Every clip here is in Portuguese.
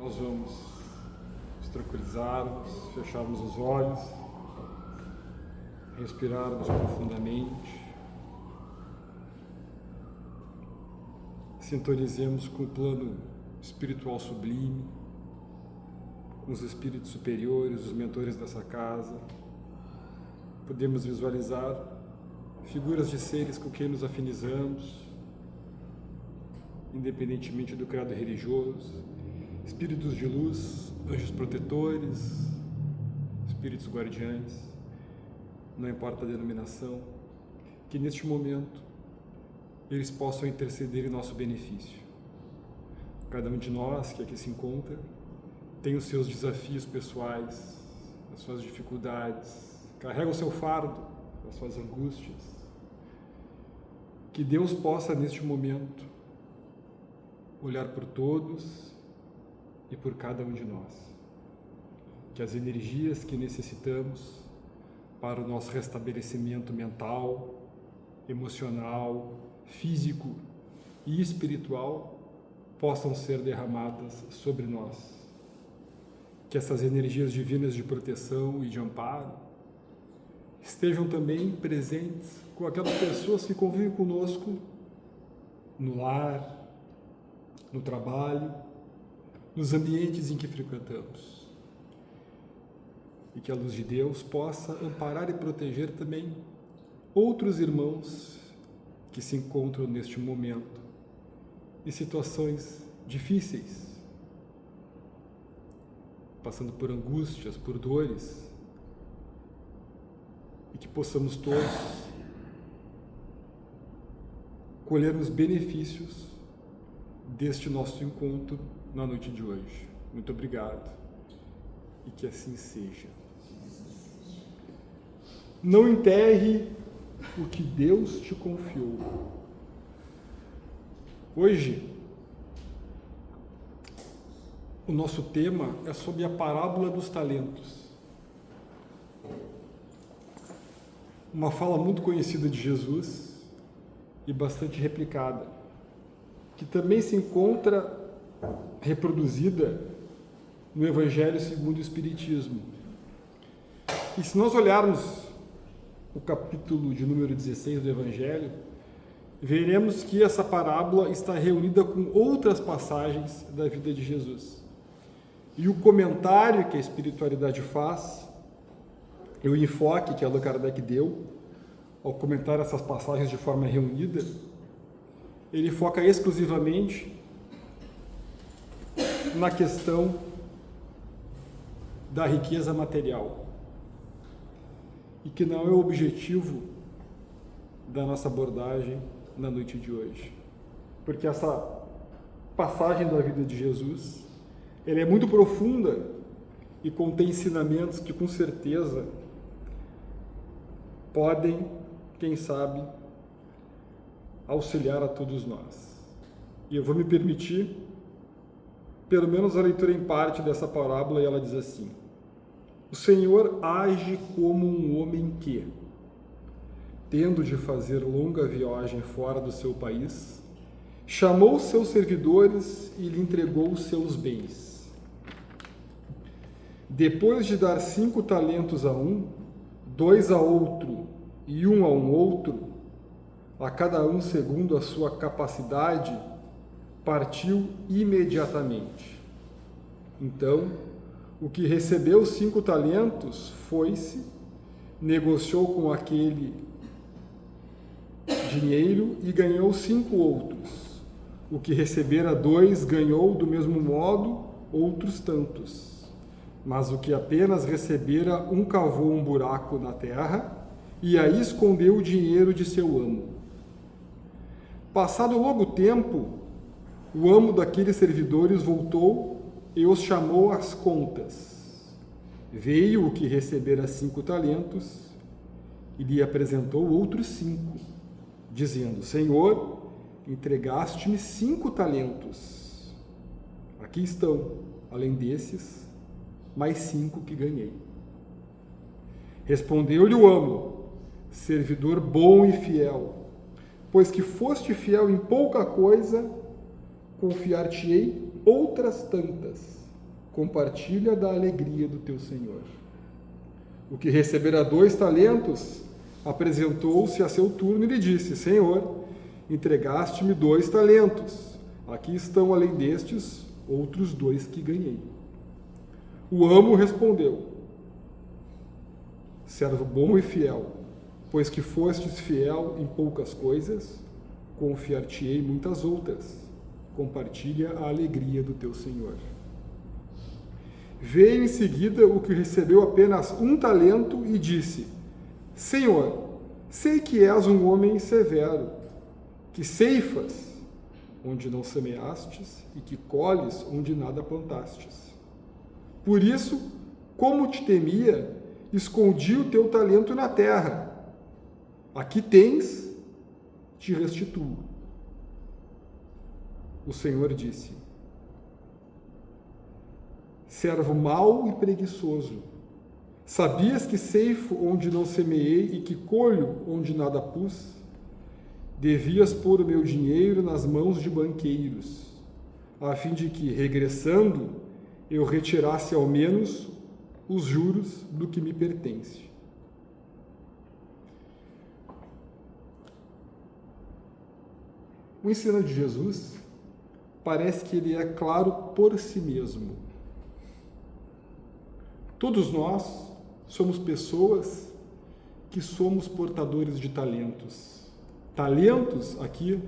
nós vamos nos tranquilizarmos, fecharmos os olhos, respirarmos profundamente, sintonizemos com o plano espiritual sublime, com os espíritos superiores, os mentores dessa casa. Podemos visualizar figuras de seres com quem nos afinizamos, independentemente do credo religioso, espíritos de luz, anjos protetores, espíritos guardiães, não importa a denominação, que neste momento eles possam interceder em nosso benefício. Cada um de nós que aqui se encontra tem os seus desafios pessoais, as suas dificuldades, carrega o seu fardo, as suas angústias. Que Deus possa neste momento olhar por todos e por cada um de nós. Que as energias que necessitamos para o nosso restabelecimento mental, emocional, físico e espiritual possam ser derramadas sobre nós. Que essas energias divinas de proteção e de amparo estejam também presentes com aquelas pessoas que convivem conosco no lar, no trabalho, nos ambientes em que frequentamos. E que a luz de Deus possa amparar e proteger também outros irmãos que se encontram neste momento em situações difíceis, passando por angústias, por dores, e que possamos todos colhermos benefícios deste nosso encontro na noite de hoje. Muito obrigado e que assim seja. Não enterre o que Deus te confiou. Hoje, o nosso tema é sobre a parábola dos talentos. Uma fala muito conhecida de Jesus e bastante replicada, que também se encontra reproduzida no Evangelho segundo o Espiritismo. E se nós olharmos o capítulo de número 16 do Evangelho, veremos que essa parábola está reunida com outras passagens da vida de Jesus. E o comentário que a espiritualidade faz, e o enfoque que Allan Kardec deu ao comentar essas passagens de forma reunida, ele foca exclusivamente na questão da riqueza material, e que não é o objetivo da nossa abordagem na noite de hoje. Porque essa passagem da vida de Jesus, ela é muito profunda e contém ensinamentos que com certeza podem, quem sabe, auxiliar a todos nós. E eu vou me permitir, pelo menos a leitura em parte dessa parábola, e ela diz assim: o Senhor age como um homem que, tendo de fazer longa viagem fora do seu país, chamou seus servidores e lhe entregou os seus bens. Depois de dar 5 talentos a um, 2 a outro e 1 a um outro, a cada um segundo a sua capacidade, partiu imediatamente. Então, o que recebeu 5 talentos foi-se, negociou com aquele dinheiro e ganhou 5 outros. O que recebera 2 ganhou do mesmo modo outros tantos. Mas o que apenas recebera um cavou um buraco na terra e aí escondeu o dinheiro de seu amo. Passado longo tempo, o amo daqueles servidores voltou e os chamou às contas. Veio o que recebera 5 talentos e lhe apresentou outros 5, dizendo: Senhor, entregaste-me 5 talentos. Aqui estão, além desses, mais 5 que ganhei. Respondeu-lhe o amo: servidor bom e fiel, pois que foste fiel em pouca coisa, confiar-te-ei outras tantas. compartilha da alegria do teu senhor. O que recebera 2 talentos, apresentou-se a seu turno e lhe disse: Senhor, entregaste-me 2 talentos. Aqui estão, além destes, outros 2 que ganhei. O amo respondeu: servo bom e fiel, pois que fostes fiel em poucas coisas, confiar-te-ei muitas outras. Compartilha a alegria do teu senhor. Veio em seguida o que recebeu apenas 1 talento e disse: Senhor, sei que és um homem severo, que ceifas onde não semeastes e que colhes onde nada plantastes. Por isso, como te temia, escondi o teu talento na terra. Aqui tens, te restituo. O Senhor disse: servo mau e preguiçoso, sabias que ceifo onde não semeei e que colho onde nada pus? Devias pôr o meu dinheiro nas mãos de banqueiros, a fim de que, regressando, eu retirasse ao menos os juros do que me pertence. O ensino de Jesus parece que ele é claro por si mesmo. Todos nós somos pessoas que somos portadores de talentos. Talentos, aqui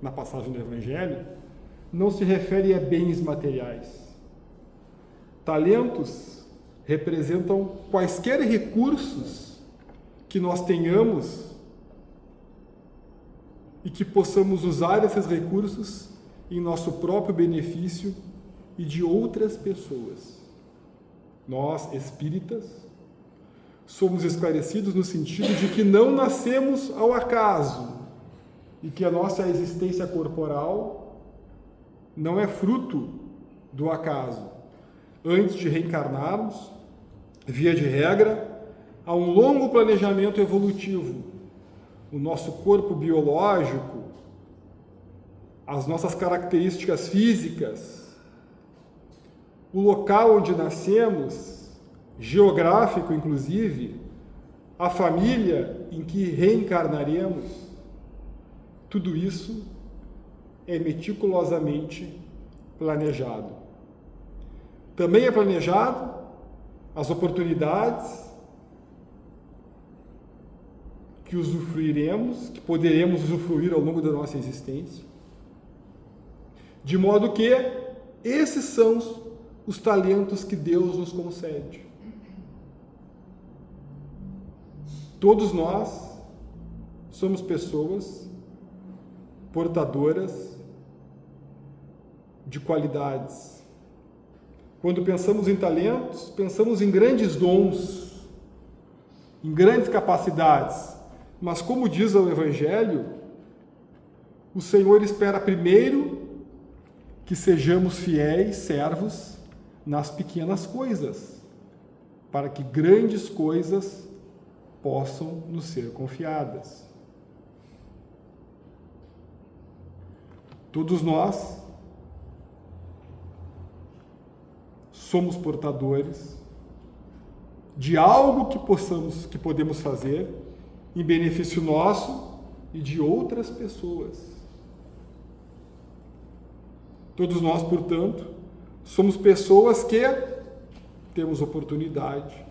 na passagem do Evangelho, não se refere a bens materiais. Talentos representam quaisquer recursos que nós tenhamos e que possamos usar esses recursos em nosso próprio benefício e de outras pessoas. Nós, espíritas, somos esclarecidos no sentido de que não nascemos ao acaso e que a nossa existência corporal não é fruto do acaso. Antes de reencarnarmos, via de regra, há um longo planejamento evolutivo. O nosso corpo biológico, as nossas características físicas, o local onde nascemos, geográfico inclusive, a família em que reencarnaremos, tudo isso é meticulosamente planejado. Também é planejado as oportunidades que usufruiremos, que poderemos usufruir ao longo da nossa existência, de modo que esses são os talentos que Deus nos concede. Todos nós somos pessoas portadoras de qualidades. Quando pensamos em talentos, pensamos em grandes dons, em grandes capacidades. Mas como diz o Evangelho, o Senhor espera primeiro que sejamos fiéis servos nas pequenas coisas, para que grandes coisas possam nos ser confiadas. Todos nós somos portadores de algo que podemos fazer em benefício nosso e de outras pessoas. Todos nós, portanto, somos pessoas que temos oportunidade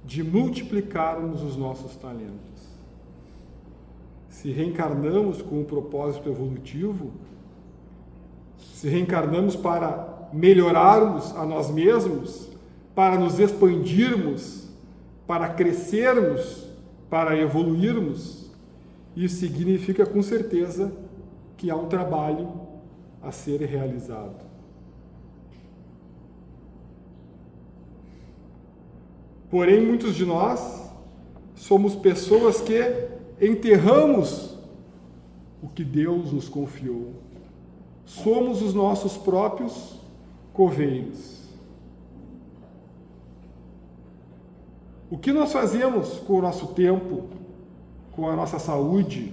de multiplicarmos os nossos talentos. Se reencarnamos com um propósito evolutivo, se reencarnamos para melhorarmos a nós mesmos, para nos expandirmos, para crescermos, para evoluirmos, isso significa com certeza que há um trabalho a ser realizado. Porém, muitos de nós somos pessoas que enterramos o que Deus nos confiou. Somos os nossos próprios coveiros. O que nós fazemos com o nosso tempo, com a nossa saúde,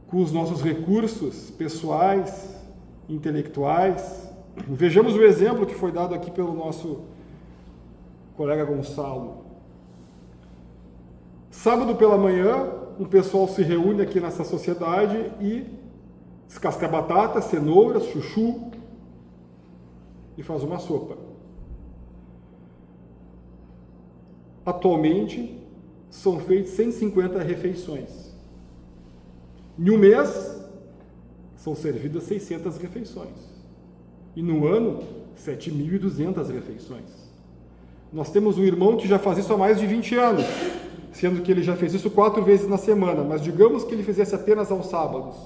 com os nossos recursos pessoais, intelectuais, Vejamos o exemplo que foi dado aqui pelo nosso colega Gonçalo. Sábado pela manhã, um pessoal se reúne aqui nessa sociedade e descasca batata, cenouras, chuchu e faz uma sopa. Atualmente, são feitas 150 refeições. Em um mês, são servidas 600 refeições. E no ano, 7.200 refeições. Nós temos um irmão que já faz isso há mais de 20 anos, sendo que ele já fez isso 4 vezes na semana, mas digamos que ele fizesse apenas aos sábados.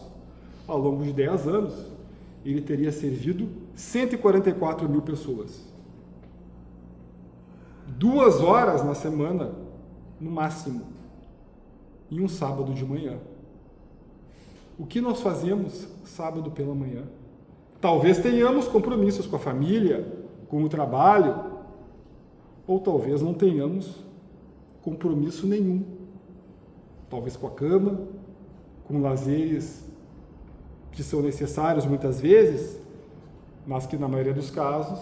Ao longo de 10 anos, ele teria servido 144.000 pessoas. 2 horas na semana, no máximo, e um sábado de manhã. O que nós fazemos sábado pela manhã? Talvez tenhamos compromissos com a família, com o trabalho, ou talvez não tenhamos compromisso nenhum. Talvez com a cama, com lazeres que são necessários muitas vezes, mas que na maioria dos casos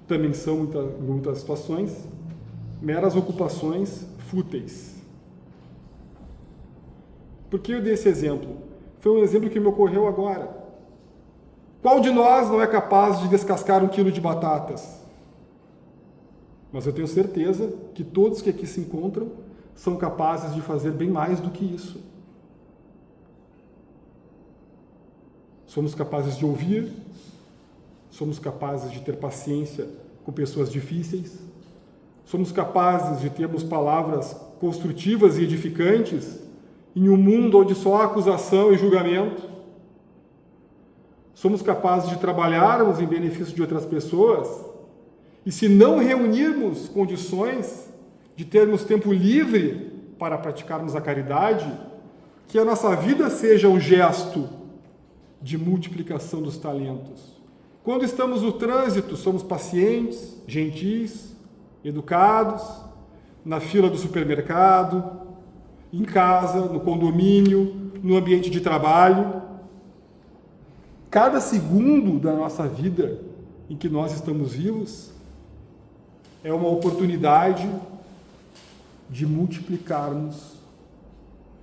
também são, em muitas situações, meras ocupações fúteis. Por que eu dei esse exemplo? Foi um exemplo que me ocorreu agora. Qual de nós não é capaz de descascar 1 quilo de batatas? Mas eu tenho certeza que todos que aqui se encontram são capazes de fazer bem mais do que isso. Somos capazes de ouvir, somos capazes de ter paciência com pessoas difíceis, somos capazes de termos palavras construtivas e edificantes em um mundo onde só há acusação e julgamento. Somos capazes de trabalharmos em benefício de outras pessoas e, se não reunirmos condições de termos tempo livre para praticarmos a caridade, que a nossa vida seja um gesto de multiplicação dos talentos. Quando estamos no trânsito, somos pacientes, gentis, educados, na fila do supermercado, em casa, no condomínio, no ambiente de trabalho. Cada segundo da nossa vida em que nós estamos vivos é uma oportunidade de multiplicarmos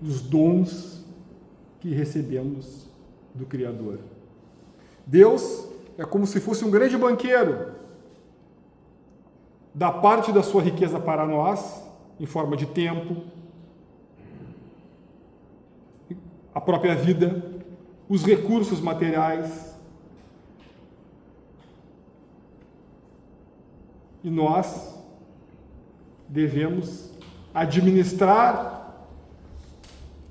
os dons que recebemos do Criador. Deus é como se fosse um grande banqueiro, dá parte da sua riqueza para nós, em forma de tempo, a própria vida, os recursos materiais. E nós devemos administrar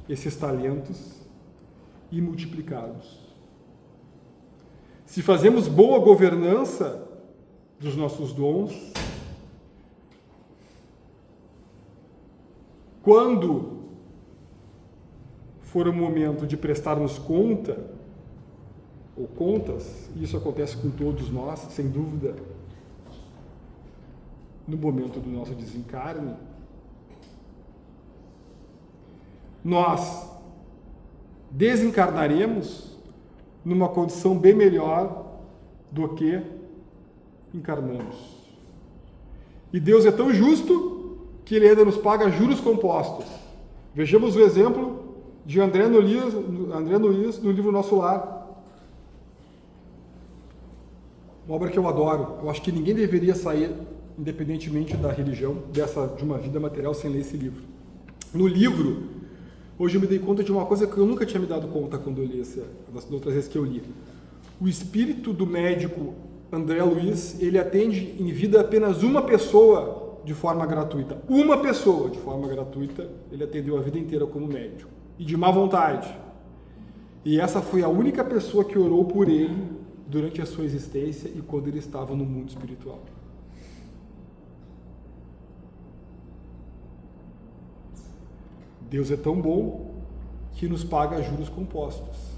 esses talentos e multiplicá-los. Se fazemos boa governança dos nossos dons, quando for o momento de prestarmos conta, ou contas, e isso acontece com todos nós, sem dúvida, no momento do nosso desencarne, nós desencarnaremos numa condição bem melhor do que encarnamos. E Deus é tão justo que Ele ainda nos paga juros compostos. Vejamos o exemplo de André Luiz no livro Nosso Lar. Uma obra que eu adoro. Eu acho que ninguém deveria sair, independentemente da religião, de uma vida material sem ler esse livro. No livro, hoje eu me dei conta de uma coisa que eu nunca tinha me dado conta quando eu li das outras vezes que eu li. O espírito do médico André Luiz, ele atende em vida apenas uma pessoa de forma gratuita. Uma pessoa de forma gratuita, ele atendeu a vida inteira como médico. E de má vontade. E essa foi a única pessoa que orou por ele durante a sua existência e quando ele estava no mundo espiritual. Deus é tão bom que nos paga juros compostos.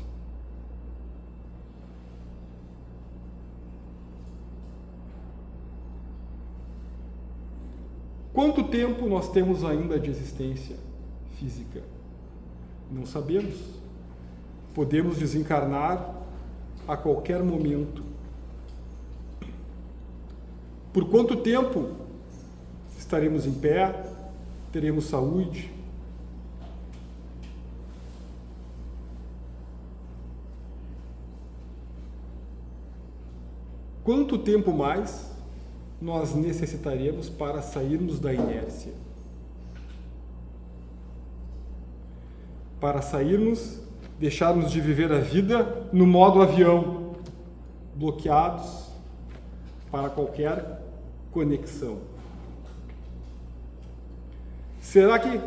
Quanto tempo nós temos ainda de existência física? Não sabemos. Podemos desencarnar a qualquer momento. Por quanto tempo estaremos em pé? Teremos saúde? Quanto tempo mais nós necessitaremos para sairmos da inércia? Para sairmos, deixarmos de viver a vida no modo avião, bloqueados para qualquer conexão. Será que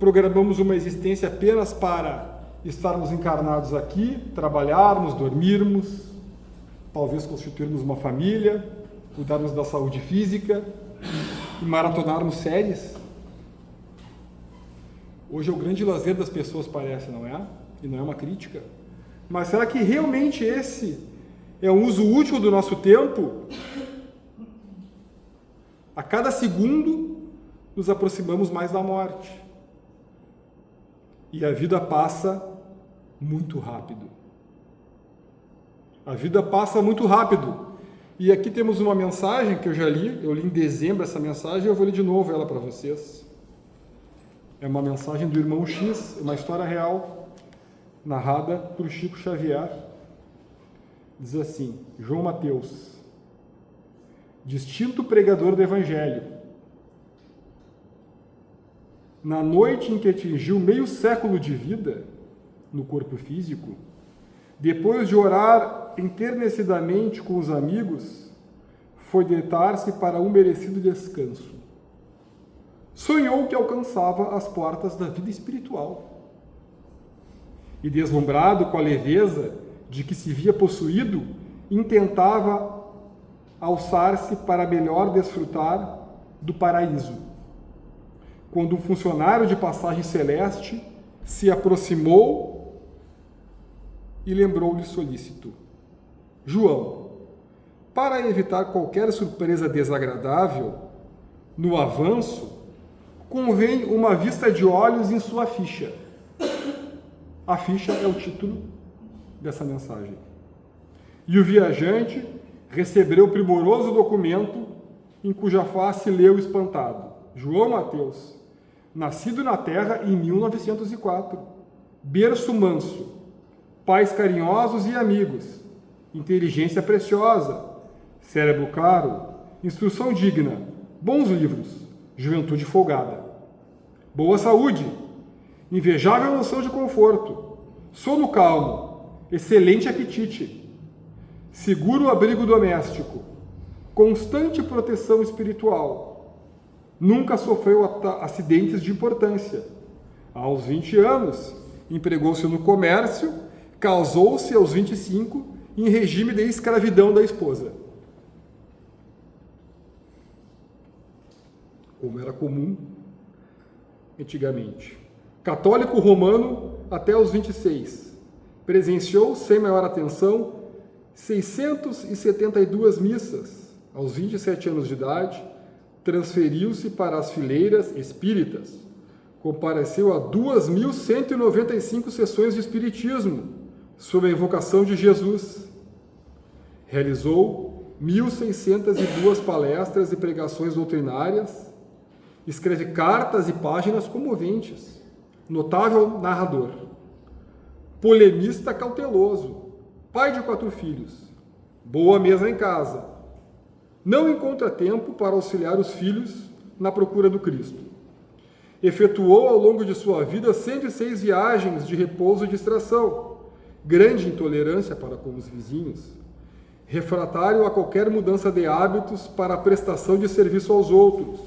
programamos uma existência apenas para estarmos encarnados aqui, trabalharmos, dormirmos, talvez constituirmos uma família, cuidarmos da saúde física e maratonarmos séries? Hoje é o grande lazer das pessoas, parece, não é? E não é uma crítica. Mas será que realmente esse é um uso útil do nosso tempo? A cada segundo nos aproximamos mais da morte. E a vida passa muito rápido. A vida passa muito rápido. E aqui temos uma mensagem que eu já li, eu li em dezembro essa mensagem, eu vou ler de novo ela para vocês. É uma mensagem do irmão X, uma história real, narrada por Chico Xavier. Diz assim: João Mateus, distinto pregador do Evangelho, na noite em que atingiu meio século de vida no corpo físico, depois de orar enternecidamente com os amigos, foi deitar-se para um merecido descanso. Sonhou que alcançava as portas da vida espiritual. E deslumbrado com a leveza de que se via possuído, intentava alçar-se para melhor desfrutar do paraíso. Quando um funcionário de passagem celeste se aproximou e lembrou-lhe solícito: João, para evitar qualquer surpresa desagradável, no avanço, convém uma vista de olhos em sua ficha. A ficha é o título dessa mensagem. E o viajante recebeu o primoroso documento em cuja face leu espantado: João Mateus, nascido na terra em 1904, berço manso, pais carinhosos e amigos, inteligência preciosa, cérebro caro, instrução digna, bons livros, juventude folgada, boa saúde, invejável noção de conforto, sono calmo, excelente apetite, seguro abrigo doméstico, constante proteção espiritual, nunca sofreu acidentes de importância. Aos 20 anos, empregou-se no comércio, casou-se aos 25 em regime de escravidão da esposa, como era comum antigamente. Católico romano até os 26. Presenciou, sem maior atenção, 672 missas. Aos 27 anos de idade, transferiu-se para as fileiras espíritas. Compareceu a 2.195 sessões de espiritismo, sob a invocação de Jesus. Realizou 1.602 palestras e pregações doutrinárias. Escreve cartas e páginas comoventes. Notável narrador. Polemista cauteloso. Pai de 4 filhos. Boa mesa em casa. Não encontra tempo para auxiliar os filhos na procura do Cristo. Efetuou ao longo de sua vida 106 viagens de repouso e distração. Grande intolerância para com os vizinhos. Refratário a qualquer mudança de hábitos para a prestação de serviço aos outros.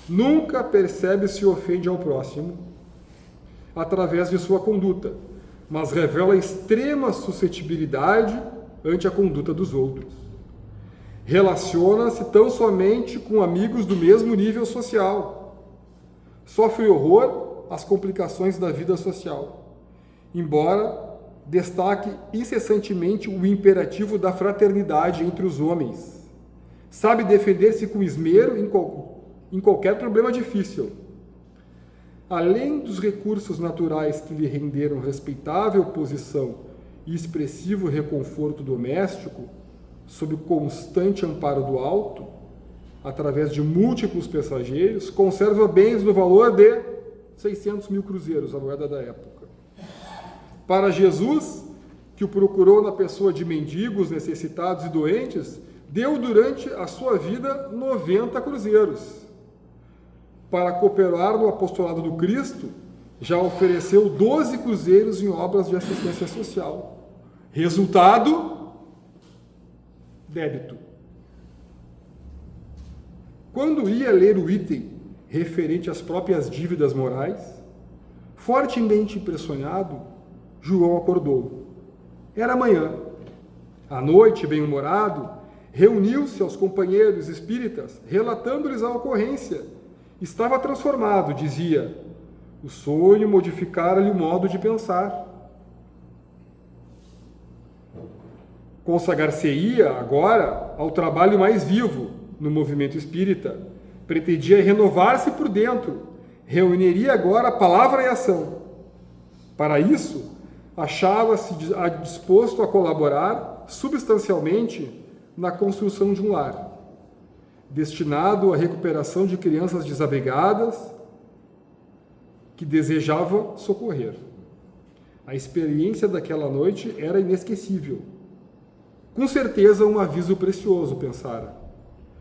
Nunca percebe se ofende ao próximo através de sua conduta, mas revela extrema suscetibilidade ante a conduta dos outros. Relaciona-se tão somente com amigos do mesmo nível social. Sofre horror às complicações da vida social, embora destaque incessantemente o imperativo da fraternidade entre os homens. Sabe defender-se com esmero em qualquer problema difícil. Além dos recursos naturais que lhe renderam respeitável posição e expressivo reconforto doméstico, sob constante amparo do alto, através de múltiplos passageiros, conserva bens no valor de 600 mil cruzeiros, a moeda da época. Para Jesus, que o procurou na pessoa de mendigos, necessitados e doentes, deu durante a sua vida 90 cruzeiros. Para cooperar no apostolado do Cristo, já ofereceu 12 cruzeiros em obras de assistência social. Resultado: débito. Quando ia ler o item referente às próprias dívidas morais, fortemente impressionado, João acordou. Era manhã. À noite, bem-humorado, reuniu-se aos companheiros espíritas, relatando-lhes a ocorrência. Estava transformado, dizia. O sonho modificara-lhe o modo de pensar. Consagrar-se-ia agora ao trabalho mais vivo no movimento espírita. Pretendia renovar-se por dentro. Reuniria agora a palavra e a ação. Para isso, achava-se disposto a colaborar substancialmente na construção de um lar, destinado à recuperação de crianças desabrigadas que desejava socorrer. A experiência daquela noite era inesquecível. Com certeza um aviso precioso, pensara.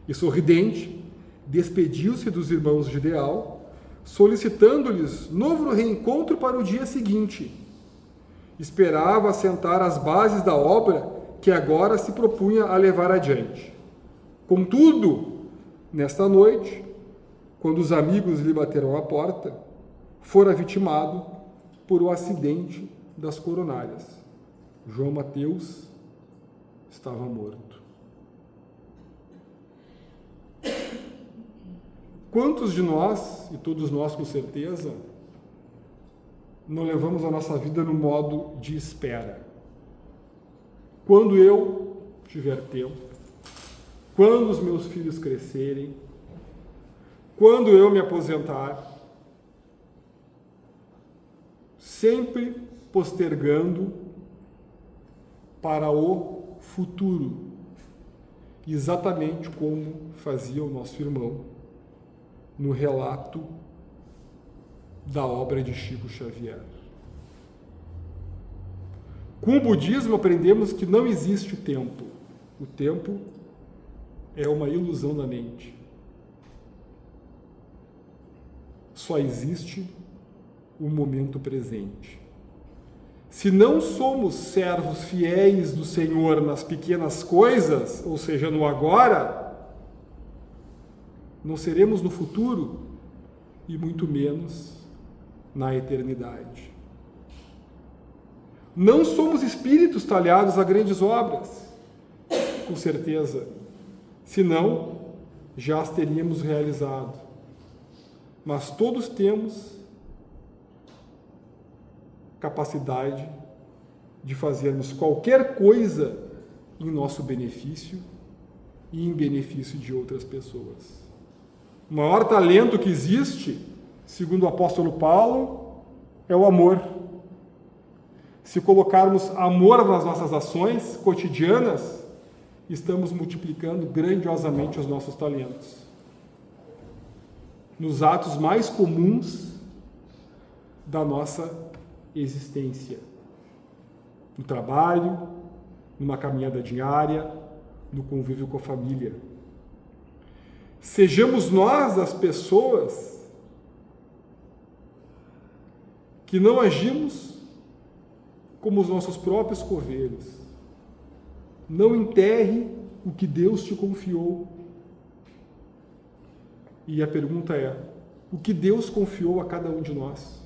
E sorridente, despediu-se dos irmãos de ideal, solicitando-lhes novo reencontro para o dia seguinte. Esperava assentar as bases da obra que agora se propunha a levar adiante. Contudo, nesta noite, quando os amigos lhe bateram à porta, fora vitimado por o acidente das coronárias. João Mateus estava morto. Quantos de nós, e todos nós com certeza, não levamos a nossa vida no modo de espera? Quando eu tiver tempo, quando os meus filhos crescerem, quando eu me aposentar, sempre postergando para o futuro, exatamente como fazia o nosso irmão no relato da obra de Chico Xavier. Com o budismo aprendemos que não existe o tempo. O tempo é uma ilusão da mente. Só existe o momento presente. Se não somos servos fiéis do Senhor nas pequenas coisas, ou seja, no agora, não seremos no futuro e muito menos na eternidade. Não somos espíritos talhados a grandes obras, com certeza, senão já as teríamos realizado. Mas todos temos capacidade de fazermos qualquer coisa em nosso benefício e em benefício de outras pessoas. O maior talento que existe, segundo o apóstolo Paulo, é o amor. Se colocarmos amor nas nossas ações cotidianas, estamos multiplicando grandiosamente os nossos talentos. Nos atos mais comuns da nossa existência. No trabalho, numa caminhada diária, no convívio com a família. Sejamos nós as pessoas que não agimos como os nossos próprios coveiros. Não enterre o que Deus te confiou. E a pergunta é: o que Deus confiou a cada um de nós?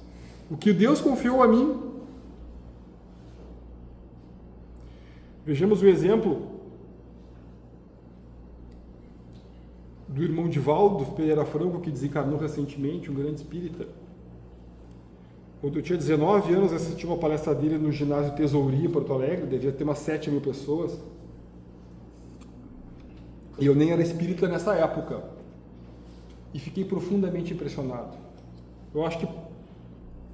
O que Deus confiou a mim? Vejamos o exemplo do irmão Divaldo Pereira Franco, que desencarnou recentemente, um grande espírita. Quando eu tinha 19 anos, assisti uma palestra dele no ginásio Tesouria, em Porto Alegre, devia ter umas 7.000 pessoas. E eu nem era espírita nessa época. E fiquei profundamente impressionado. Eu acho que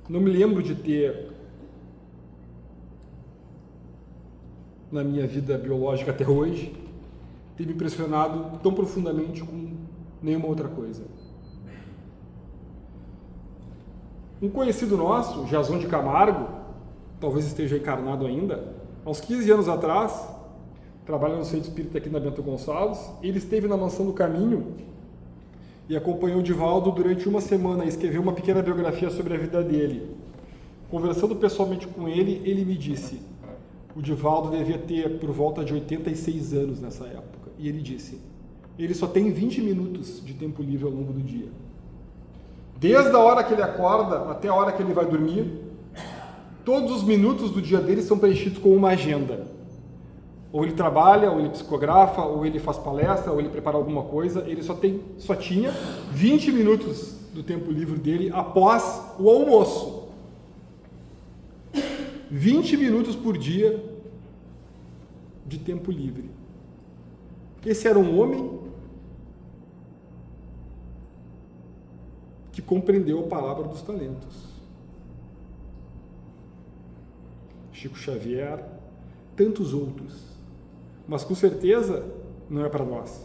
não me lembro de ter na minha vida biológica até hoje, tem me impressionado tão profundamente como nenhuma outra coisa. Um conhecido nosso, Jason de Camargo, talvez esteja encarnado ainda, há uns 15 anos atrás, trabalha no Centro Espírita aqui na Bento Gonçalves, ele esteve na Mansão do Caminho e acompanhou o Divaldo durante uma semana e escreveu uma pequena biografia sobre a vida dele. Conversando pessoalmente com ele, ele me disse, o Divaldo devia ter por volta de 86 anos nessa época, e ele disse, ele só tem 20 minutos de tempo livre ao longo do dia. Desde a hora que ele acorda até a hora que ele vai dormir, todos os minutos do dia dele são preenchidos com uma agenda. Ou ele trabalha, ou ele psicografa, ou ele faz palestra, ou ele prepara alguma coisa. Ele só tinha 20 minutos do tempo livre dele após o almoço. 20 minutos por dia de tempo livre. Esse era um homem que compreendeu a palavra dos talentos. Chico Xavier, tantos outros. Mas com certeza não é para nós.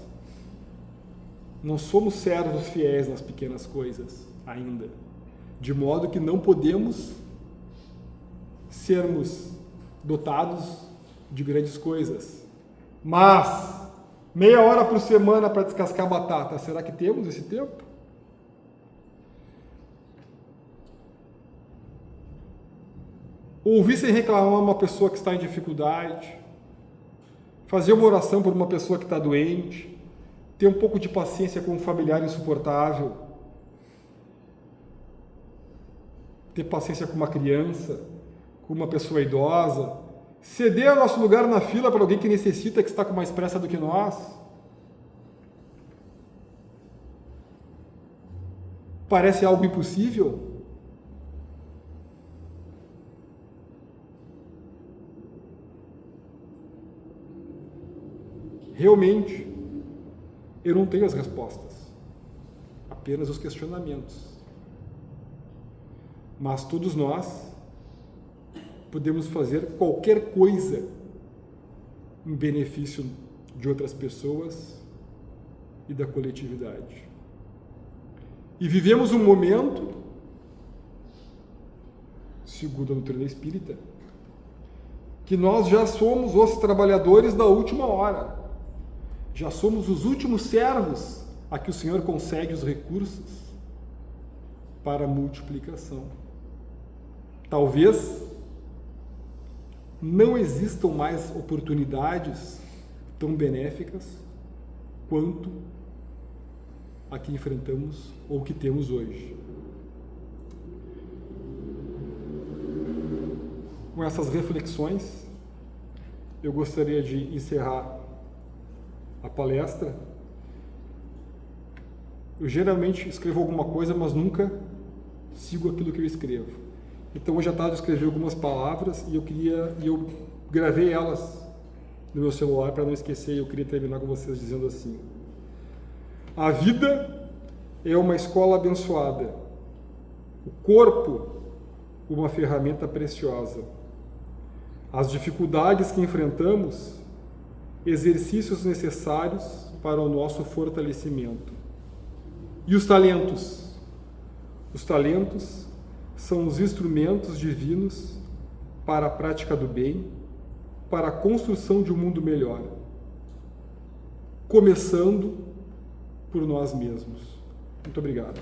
Não somos servos fiéis nas pequenas coisas ainda. De modo que não podemos sermos dotados de grandes coisas. Mas, meia hora por semana para descascar batata, será que temos esse tempo? Ouvir sem reclamar uma pessoa que está em dificuldade, fazer uma oração por uma pessoa que está doente, ter um pouco de paciência com um familiar insuportável, ter paciência com uma criança, com uma pessoa idosa, ceder o nosso lugar na fila para alguém que necessita, que está com mais pressa do que nós. Parece algo impossível? Realmente, eu não tenho as respostas, apenas os questionamentos. Mas todos nós podemos fazer qualquer coisa em benefício de outras pessoas e da coletividade. E vivemos um momento, segundo a doutrina espírita, que nós já somos os trabalhadores da última hora. Já somos os últimos servos a que o Senhor consegue os recursos para a multiplicação. Talvez não existam mais oportunidades tão benéficas quanto a que enfrentamos ou que temos hoje. Com essas reflexões, eu gostaria de encerrar a palestra. Eu geralmente escrevo alguma coisa, mas nunca sigo aquilo que eu escrevo. Então hoje à tarde eu escrevi algumas palavras e eu gravei elas no meu celular para não esquecer, e eu queria terminar com vocês dizendo assim: a vida é uma escola abençoada, o corpo uma ferramenta preciosa, as dificuldades que enfrentamos exercícios necessários para o nosso fortalecimento. E os talentos? Os talentos são os instrumentos divinos para a prática do bem, para a construção de um mundo melhor, começando por nós mesmos. Muito obrigado.